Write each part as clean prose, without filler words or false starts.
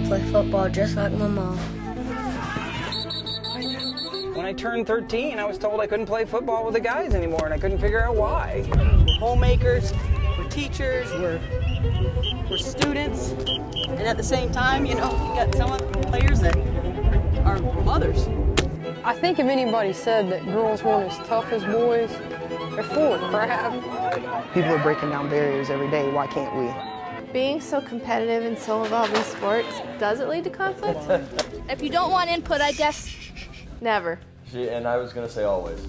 play football just like my mom. When I turned 13, I was told I couldn't play football with the guys anymore, and I couldn't figure out why. We're homemakers, we're teachers, we're students, and at the same time, you know, you got some players that are mothers. I think if anybody said that girls weren't as tough as boys, they're full of crap. People are breaking down barriers every day. Why can't we? Being so competitive in so involving sports, does it lead to conflict? If you don't want input, I guess Never. And I was going to say always.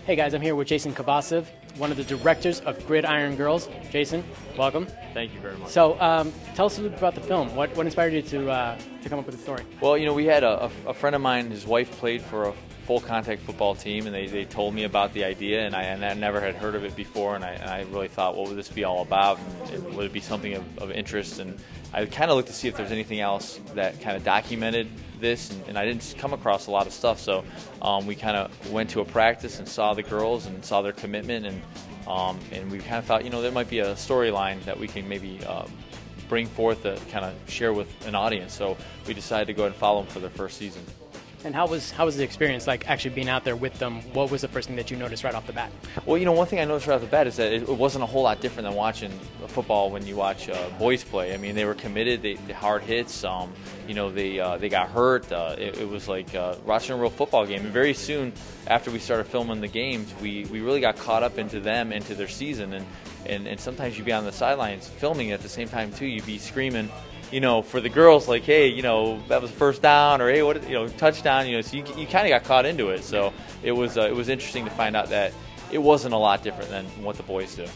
Hey guys, I'm here with Jason Kovacev, one of the directors of Gridiron Girls. Jason, welcome. Thank you very much. So, tell us a little bit about the film. What inspired you to come up with the story? Well, you know, we had a friend of mine, his wife played for a full contact football team, and they told me about the idea, and I never had heard of it before, and I really thought, what would this be all about, and would it be something of interest? And I kind of looked to see if there's anything else that kind of documented this, and I didn't come across a lot of stuff, so we kind of went to a practice and saw the girls and saw their commitment, and we kind of thought, you know, there might be a storyline that we can maybe bring forth to kind of share with an audience, so we decided to go ahead and follow them for their first season. And how was the experience, like actually being out there with them? What was the first thing that you noticed right off the bat? Well, you know, one thing I noticed right off the bat is that it wasn't a whole lot different than watching football when you watch boys play. I mean, they were committed, they hard hits, you know, they got hurt. It was like watching a real football game. And very soon after we started filming the games, we really got caught up into them, into their season. And sometimes you'd be on the sidelines filming at the same time, too. You'd be screaming, you know, for the girls, like, hey, you know, that was a first down, or hey, what, you know, touchdown, you know, so you kind of got caught into it. So it was interesting to find out that it wasn't a lot different than what the boys do.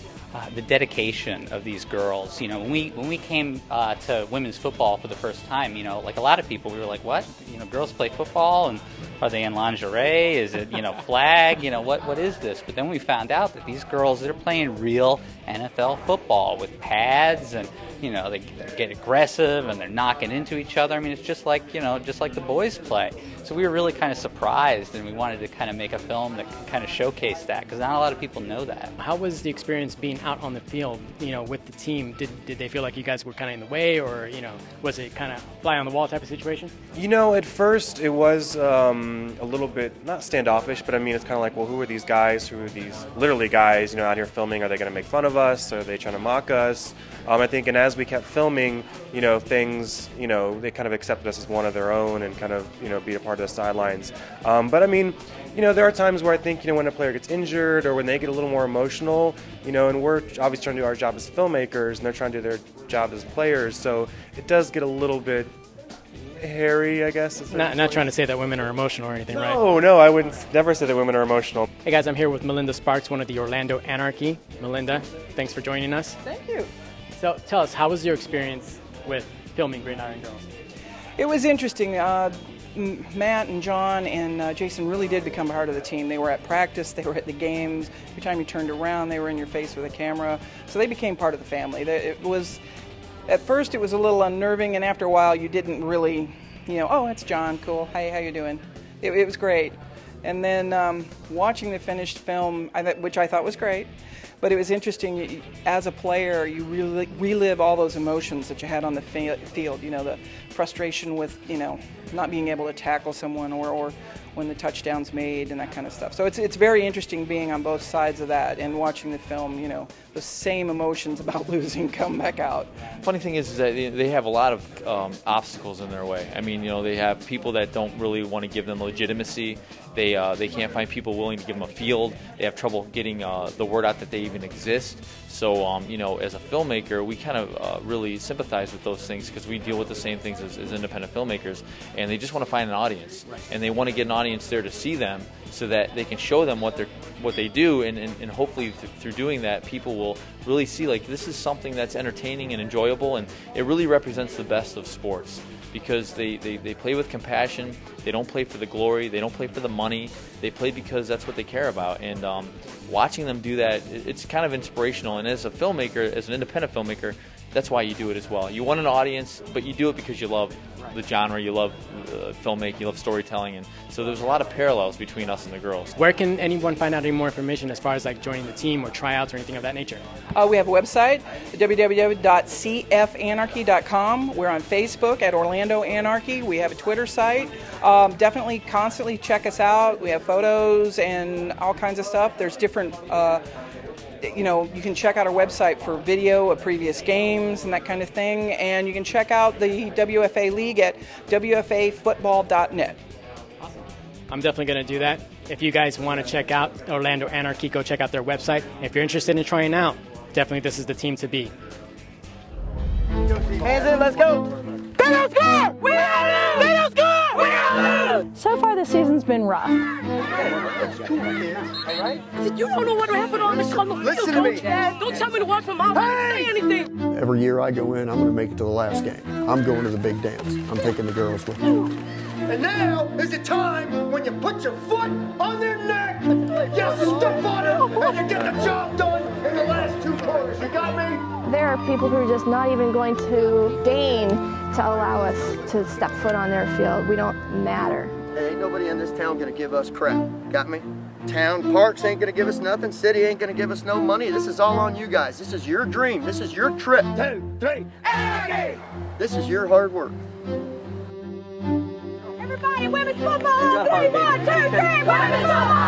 The dedication of these girls, you know, when we came to women's football for the first time, you know, like a lot of people, we were like, what? You know, girls play football, and are they in lingerie? Is it, you know, flag? You know, what is this? But then we found out that these girls, they're playing real NFL football with pads, and, you know, they get aggressive and they're knocking into each other. I mean, it's just like, you know, just like the boys play. So we were really kind of surprised, and we wanted to kind of make a film that could kind of showcase that, because not a lot of people know that. How was the experience being out on the field, you know, with the team? Did they feel like you guys were kind of in the way, or, you know, was it kind of fly on the wall type of situation? You know, at first it was a little bit, not standoffish, but I mean, it's kind of like, well, who are these guys? Who are these literally guys, you know, out here filming? Are they going to make fun of us? Are they trying to mock us? I think, and as we kept filming, you know, things, you know, they kind of accepted us as one of their own and kind of, you know, be a part of the sidelines. But I mean, you know, there are times where I think, you know, when a player gets injured or when they get a little more emotional, you know, and we're obviously trying to do our job as filmmakers and they're trying to do their job as players, so it does get a little bit hairy, I guess. Not trying to say that women are emotional or anything, right? No, I would never say that women are emotional. Hey guys, I'm here with Melinda Sparks, one of the Orlando Anarchy. Melinda, thanks for joining us. Thank you. So tell us, how was your experience with filming Gridiron Girls? It was interesting. Matt and John and Jason really did become part of the team. They were at practice, they were at the games. Every time you turned around, they were in your face with a camera. So they became part of the family. It was, at first it was a little unnerving, and after a while you didn't really, you know, oh, it's John, cool, hey, how you doing? It was great. And then watching the finished film, which I thought was great, but it was interesting, as a player, you really relive all those emotions that you had on the field, you know, the frustration with, you know, not being able to tackle someone, or when the touchdown's made and that kind of stuff. So it's very interesting being on both sides of that and watching the film, you know, the same emotions about losing come back out. Funny thing is that they have a lot of obstacles in their way. I mean, you know, they have people that don't really want to give them legitimacy. They can't find people willing to give them a field. They have trouble getting the word out that they even exist. So, you know, as a filmmaker, we kind of really sympathize with those things, because we deal with the same things as independent filmmakers, and they just want to find an audience, and they want to get an audience there to see them, so that they can show them what they do, and hopefully through doing that, people will really see, like, this is something that's entertaining and enjoyable, and it really represents the best of sports, because they play with compassion. They don't play for the glory, they don't play for the money, they play because that's what they care about. And watching them do that, it's kind of inspirational. And as a filmmaker, as an independent filmmaker, that's why you do it as well. You want an audience, but you do it because you love the genre, you love filmmaking, you love storytelling, and so there's a lot of parallels between us and the girls. Where can anyone find out any more information as far as like joining the team or tryouts or anything of that nature? We have a website, www.cfanarchy.com. We're on Facebook at Orlando Anarchy. We have a Twitter site. Definitely constantly check us out. We have photos and all kinds of stuff. There's different you can check out our website for video of previous games and that kind of thing, and you can check out the WFA League at wfafootball.net. Awesome. I'm definitely going to do that. If you guys want to check out Orlando Anarchy, go check out their website. If you're interested in trying out, definitely this is the team to be. Hands in, let's go! They don't score! We got it! They don't score! We got it! So far, the season's been rough. You don't know what happened on the field. Listen to me. Don't tell me to watch my mouth. Say anything. Every year I go in, I'm going to make it to the last game. I'm going to the big dance. I'm taking the girls with me. And now is the time when you put your foot on their neck, you step on it, and you get the job done in the last 2 quarters. You got me? There are people who are just not even going to deign to allow us to step foot on their field. We don't matter. Hey, ain't nobody in this town gonna give us crap. Got me? Town parks ain't gonna give us nothing. City ain't gonna give us no money. This is all on you guys. This is your dream. This is your trip. 2, 3, Anarchy! This is your hard work. Everybody, women's football! 3, 1, 2, 3, women's football!